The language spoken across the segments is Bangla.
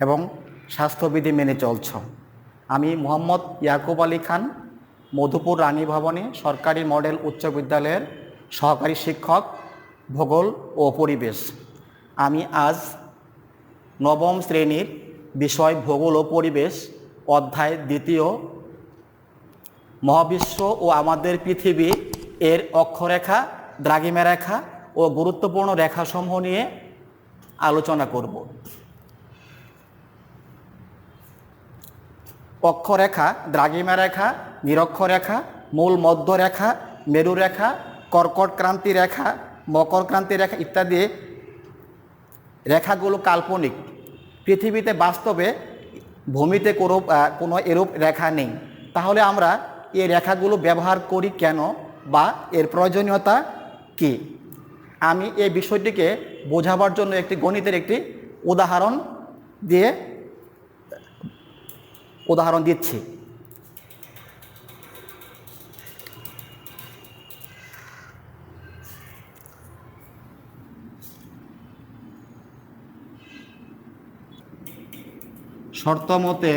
এবং স্বাস্থ্যবিধি মেনে চলছ। আমি মোহাম্মদ ইয়াকুব আলী খান, মধুপুর রানী ভবনী সরকারি মডেল উচ্চ বিদ্যালয়ের সহকারী শিক্ষক, ভূগোল ও পরিবেশ। আমি আজ নবম শ্রেণীর বিষয় ভূগোল ও পরিবেশ অধ্যায় 2 মহাবিশ্ব ও আমাদের পৃথিবী এর অক্ষরেখা, দ্রাঘিমা রেখা ও গুরুত্বপূর্ণ রেখাসমূহ নিয়ে আলোচনা করব। অক্ষরেখা, দ্রাঘিমা রেখা, নিরক্ষরেখা, মূল মধ্যরেখা, মেরুরেখা, কর্কট ক্রান্তি রেখা, মকর ক্রান্তি রেখা ইত্যাদি রেখাগুলো কাল্পনিক। পৃথিবীতে বাস্তবে ভূমিতে কোনো এরূপ রেখা নেই। তাহলে আমরা এই রেখাগুলো ব্যবহার করি কেন বা এর প্রয়োজনীয়তা কি? আমি এই বিষয়টিকে বোঝাবার জন্য একটি গণিতের একটি উদাহরণ দিচ্ছি। শর্ত মতে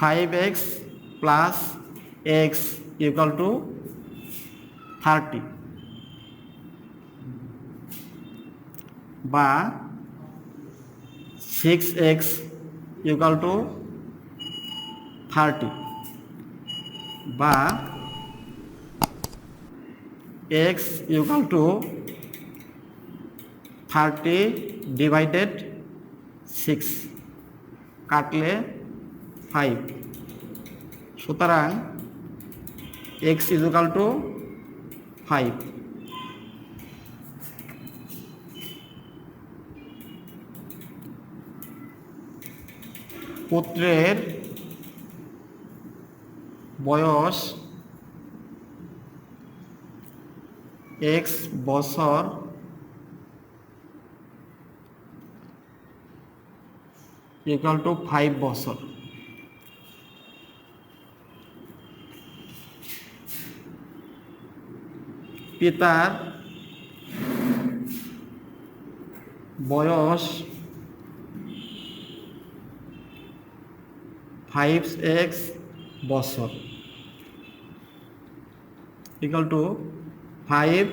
(5x + x = 30) বা 6x = 30 বা x = 30/6 কাটলে 5। সুতরাং x = 5। পুত্রের বয়স x বছর = 5 বছর। পিতার বয়স 5x বছর = 5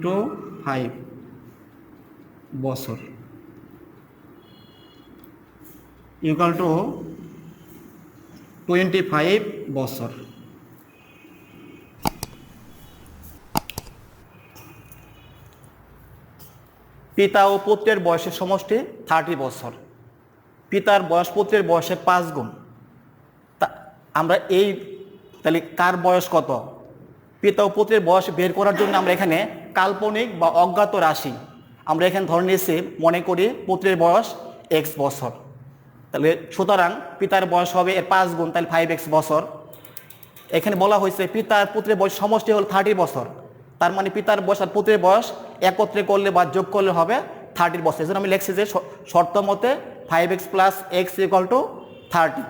× 5 বছর = 25 বছর। পিতা ও পুত্রের বয়সের সমষ্টি 30 বছর। পিতার বয়স পুত্রের বয়সের 5 গুণ। আমরা তাহলে কার বয়স কত? পিতা ও পুত্রের বয়স বের করার জন্য আমরা এখানে কাল্পনিক বা অজ্ঞাত রাশি আমরা এখানে ধরে নিয়েছি। মনে করি পুত্রের বয়স x বছর, তাহলে সুতরাং পিতার বয়স হবে এর 5 গুণ, তাহলে 5x বছর। এখানে বলা হয়েছে পিতার পুত্রের বয়স সমষ্টি হল 30 বছর। তার মানে পিতার বয়স আর পুত্রের বয়স একত্রে করলে বা যোগ করলে হবে 30 বছর। এজন্য আমি লিখছি যে শর্ত মতে 5x + x = 30।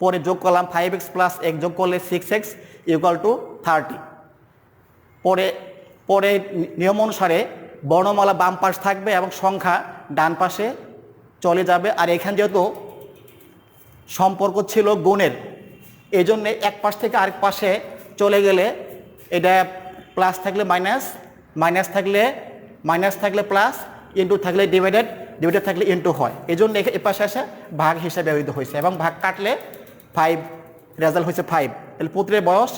পরে যোগ করলাম 5x + x যোগ করলে 6x = 30। পরে নিয়ম অনুসারে বর্ণমালা বাম পাশ থাকবে এবং সংখ্যা ডান পাশে চলে যাবে। আর এখানে যেহেতু সম্পর্ক ছিল গুণের, এই জন্যে এক পাশ থেকে আরেক পাশে চলে গেলে এটা প্লাস থাকলে মাইনাস, মাইনাস থাকলে প্লাস, ইন্টু থাকলে ডিভাইডেড থাকলে ইন্টু হয়। এই জন্য এ পাশে আসে ভাগ হিসাবে ব্যবহৃত হয়েছে এবং ভাগ কাটলে 5, রেজাল্ট হয়েছে 5। তাহলে পুত্রের বয়স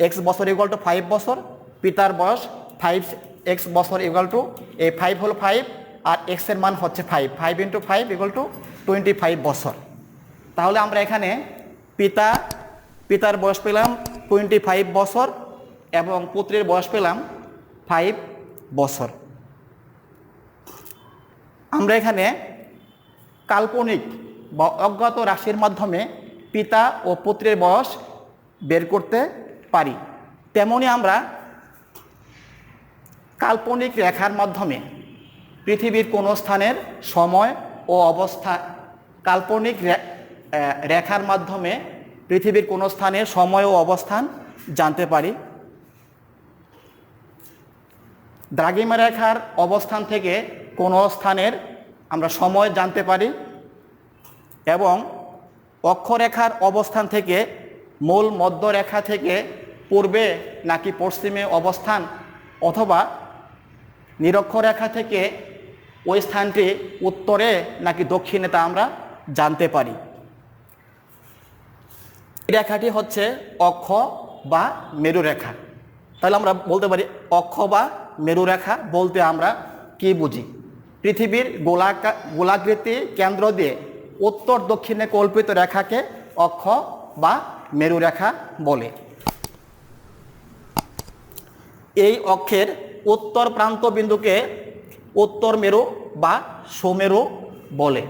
x বছর = 5 বছর, পিতার বয়স 5x বছর = এই 5 হলো 5 আর x এর মান হচ্ছে 5 × 5 = 25 বছর। তাহলে আমরা এখানে পিতার বয়স পেলাম 25 বছর এবং পুত্রের বয়স পেলাম 5 বছর। আমরা এখানে কাল্পনিক বা অজ্ঞাত রাশির মাধ্যমে পিতা ও পুত্রের বয়স বের করতে পারি। তেমনি আমরা কাল্পনিক রেখার মাধ্যমে পৃথিবীর কোনো স্থানের সময় ও অবস্থা কাল্পনিক রেখার মাধ্যমে পৃথিবীর কোনো স্থানের সময় ও অবস্থান জানতে পারি। দ্রাঘিমা রেখার অবস্থান থেকে কোনো স্থানের আমরা সময় জানতে পারি এবং অক্ষরেখার অবস্থান থেকে মূল মধ্যরেখা থেকে পূর্বে নাকি পশ্চিমে অবস্থান অথবা নিরক্ষরেখা থেকে ওই স্থানটি উত্তরে নাকি দক্ষিণে তা আমরা জানতে পারি। এই রেখাটি হচ্ছে অক্ষ বা মেরুরেখা। তাহলে আমরা বলতে পারি অক্ষ বা মেরুরেখা বলতে আমরা কি বুঝি? পৃথিবীর গোলাকৃতি কেন্দ্র দিয়ে উত্তর দক্ষিণে কল্পিত রেখাকে অক্ষ বা মেরুরেখা বলে। এই অক্ষের উত্তর প্রান্ত বিন্দুকে উত্তর মেরু বা সুমেরু বলে।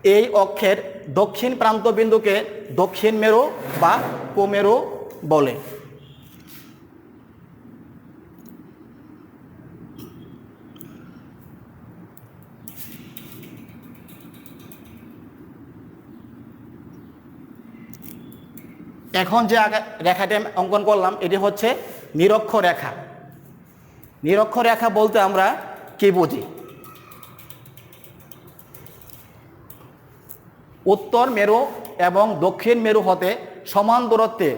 এই অক্ষের দক্ষিণ প্রান্ত বিন্দুকে দক্ষিণ মেরু বা কুমেরু বলে। এখন যে রেখাটি আমি অঙ্কন করলাম এটি হচ্ছে নিরক্ষরেখা। নিরক্ষরেখা বলতে আমরা কি বুঝি? উত্তর মেরু এবং দক্ষিণ মেরু হতে সমান দূরত্বে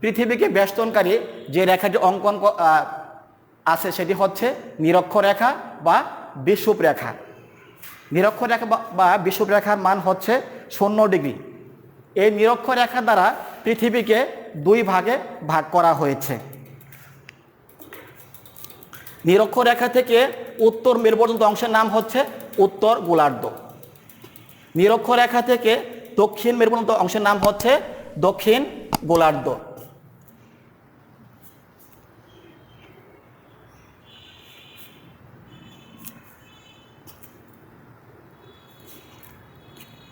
পৃথিবীকে বেষ্টনকারী যে রেখাটি অঙ্কন আছে সেটি হচ্ছে নিরক্ষরেখা বা বিষুবরেখা। নিরক্ষরেখা বা বিষুবরেখার মান হচ্ছে 0 ডিগ্রি। এই নিরক্ষরেখা দ্বারা পৃথিবীকে 2 ভাগে ভাগ করা হয়েছে। নিরক্ষরেখা থেকে উত্তর মেরু পর্যন্ত অংশের নাম হচ্ছে উত্তর গোলার্ধ। নিরক্ষরেখা থেকে দক্ষিণ মেরু পর্যন্ত অংশের নাম হচ্ছে দক্ষিণ গোলার্ধ।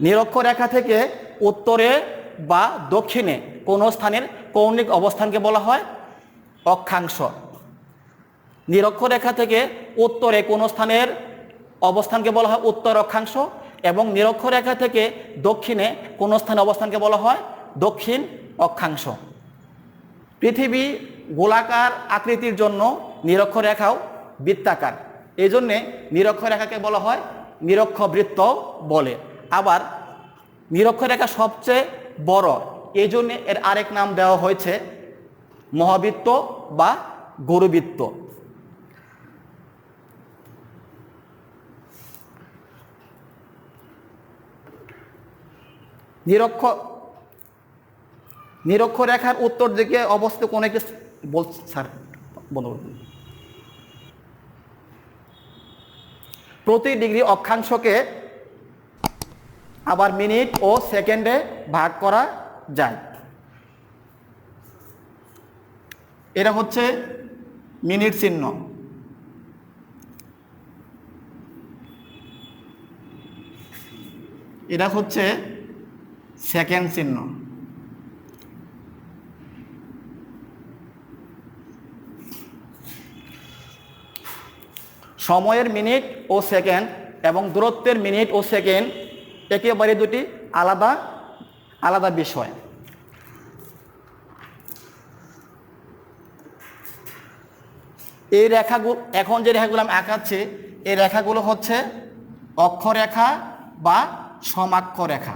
নিরক্ষরেখা থেকে উত্তরে বা দক্ষিণে কোনো স্থানের কৌণিক অবস্থানকে বলা হয় অক্ষাংশ। নিরক্ষরেখা থেকে উত্তরে কোনো স্থানের অবস্থানকে বলা হয় উত্তর অক্ষাংশ এবং নিরক্ষরেখা থেকে দক্ষিণে কোনো স্থানের অবস্থানকে বলা হয় দক্ষিণ অক্ষাংশ। পৃথিবী গোলাকার আকৃতির জন্য নিরক্ষরেখাও বৃত্তাকার। এই জন্যে নিরক্ষরেখাকে বলা হয় নিরক্ষবৃত্ত বলে। আবার নিরক্ষরেখা সবচেয়ে বড়, এই জন্য এর আরেক নাম দেওয়া হয়েছে মহাবৃত্ত বা গুরুবৃত্ত। নিরক্ষরেখার উত্তর দিকে অবস্থিত কোন একটি স্যার বলুন। প্রতি ডিগ্রি অক্ষাংশকে আবার মিনিট ও সেকেন্ডে ভাগ করা যায়। এটা হচ্ছে মিনিট চিহ্ন, এটা হচ্ছে সেকেন্ড চিহ্ন। সময়ের মিনিট ও সেকেন্ড এবং দূরত্বের মিনিট ও সেকেন্ড একেবারে দুটি আলাদা আলাদা বিষয়। এই রেখাগুলো, এখন যে রেখাগুলো আমি আঁকাচ্ছি এই রেখাগুলো হচ্ছে অক্ষরেখা বা সমাক্ষ রেখা।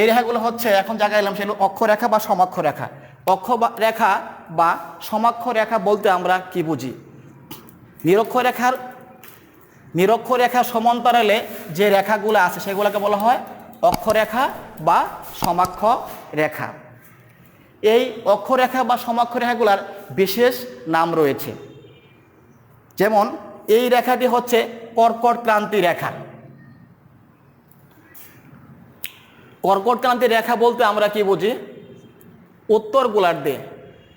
এই রেখাগুলো হচ্ছে এখন জায়গায় এলাম সেগুলো অক্ষরেখা বা সমাক্ষ রেখা। রেখা বা সমাক্ষ রেখা বলতে আমরা কি বুঝি? নিরক্ষরেখার সমান্তরালে যে রেখাগুলো আছে সেগুলোকে বলা হয় অক্ষরেখা বা সমাক্ষ রেখা। এই অক্ষরেখা বা সমাক্ষ রেখাগুলোর বিশেষ নাম রয়েছে। যেমন এই রেখাটি হচ্ছে কর্কট ক্রান্তি রেখা। কর্কট ক্রান্তি রেখা বলতে আমরা কি বুঝি? উত্তর গোলার্ধে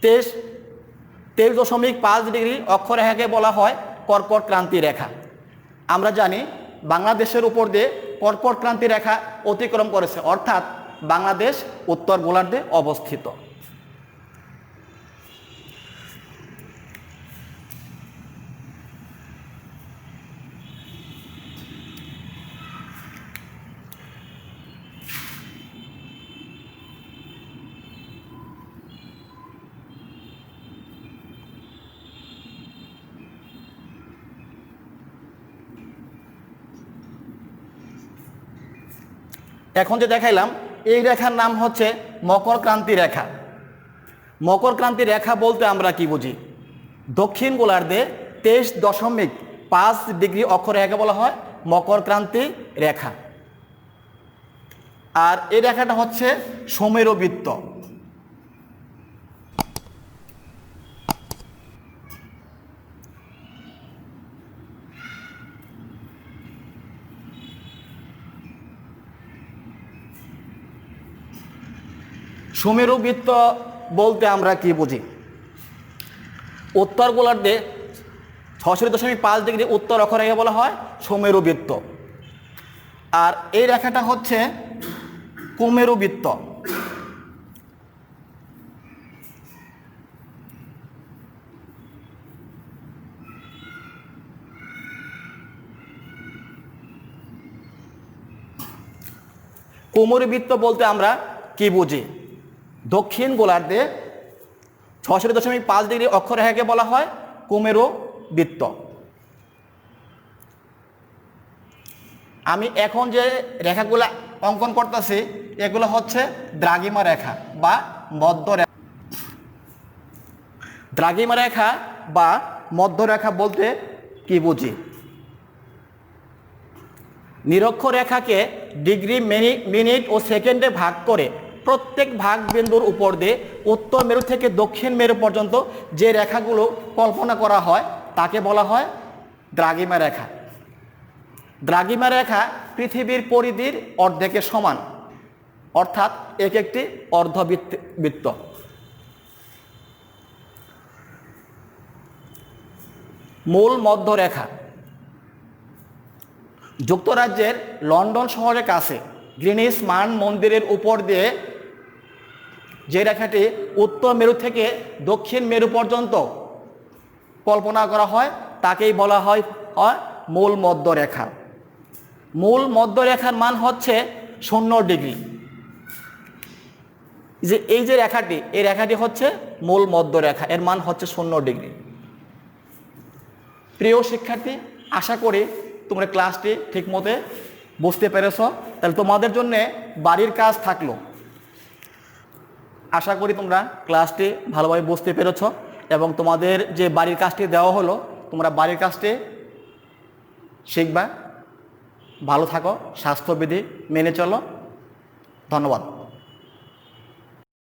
23.5 ডিগ্রি অক্ষরেখাকে বলা হয় কর্কট ক্রান্তি রেখা। আমরা জানি বাংলাদেশের উপর দিয়ে কর্কট ক্রান্তি রেখা অতিক্রম করেছে, অর্থাৎ বাংলাদেশ উত্তর গোলার্ধে অবস্থিত। এখন যে দেখাইলাম এই রেখার নাম হচ্ছে মকর ক্রান্তি রেখা। মকর ক্রান্তি রেখা বলতে আমরা কি বুঝি? দক্ষিণ গোলার্ধে 23.5 ডিগ্রি অক্ষরেখাকে বলা হয় মকর ক্রান্তি রেখা। আর এই রেখাটা হচ্ছে সমমেরুবৃত্ত। সমমেরুবৃত্ত বলতে আমরা কি বুঝি? উত্তর গোলার্ধে 66.5 ডিগ্রি উত্তর অক্ষরেখা বলা হয় সমমেরুবৃত্ত। আর এই রেখাটা হচ্ছে কুমেরুবৃত্ত। কুমেরুবৃত্ত বলতে আমরা কি বুঝি? দক্ষিণ গোলার্ধে 66.5 ডিগ্রি অক্ষরেখাকে বলা হয় কুমেরুবৃত্ত। আমি এখন যে রেখাগুলো অঙ্কন করতেছি এগুলো হচ্ছে দ্রাঘিমা রেখা বা মধ্যরেখা। দ্রাঘিমা রেখা বা মধ্যরেখা বলতে কি বুঝি? নিরক্ষরেখাকে ডিগ্রি, মিনিট ও সেকেন্ডে ভাগ করে প্রত্যেক ভাগ বিন্দুর উপর দিয়ে উত্তর মেরু থেকে দক্ষিণ মেরু পর্যন্ত যে রেখাগুলো কল্পনা করা হয় তাকে বলা হয় দ্রাঘিমা রেখা। দ্রাঘিমা রেখা পৃথিবীর পরিধির অর্ধেকের সমান, অর্থাৎ এক একটি অর্ধবৃত্ত। মূল মধ্যরেখা যুক্তরাজ্যের লন্ডন শহরের কাছে গ্রিনিচ মান মন্দিরের উপর দিয়ে যে রেখাটি উত্তর মেরু থেকে দক্ষিণ মেরু পর্যন্ত কল্পনা করা হয় তাকেই বলা হয় মূল মধ্যরেখা। মূল মধ্যরেখার মান হচ্ছে 0 ডিগ্রি। যে এই যে রেখাটি, এই রেখাটি হচ্ছে মূল মধ্যরেখা, এর মান হচ্ছে 0 ডিগ্রি। প্রিয় শিক্ষার্থী, আশা করি তোমরা ক্লাসটি ঠিকমতো বুঝতে পেরেছ। তাহলে তোমাদের জন্য বাড়ির কাজ থাকলো। আশা করি তোমরা ক্লাসটি ভালোভাবে বুঝতে পেরেছ এবং তোমাদের যে বাড়ির কাজটি দেওয়া হলো তোমরা বাড়ির কাজটি শিখবা। ভালো থাকো, স্বাস্থ্যবিধি মেনে চলো। ধন্যবাদ।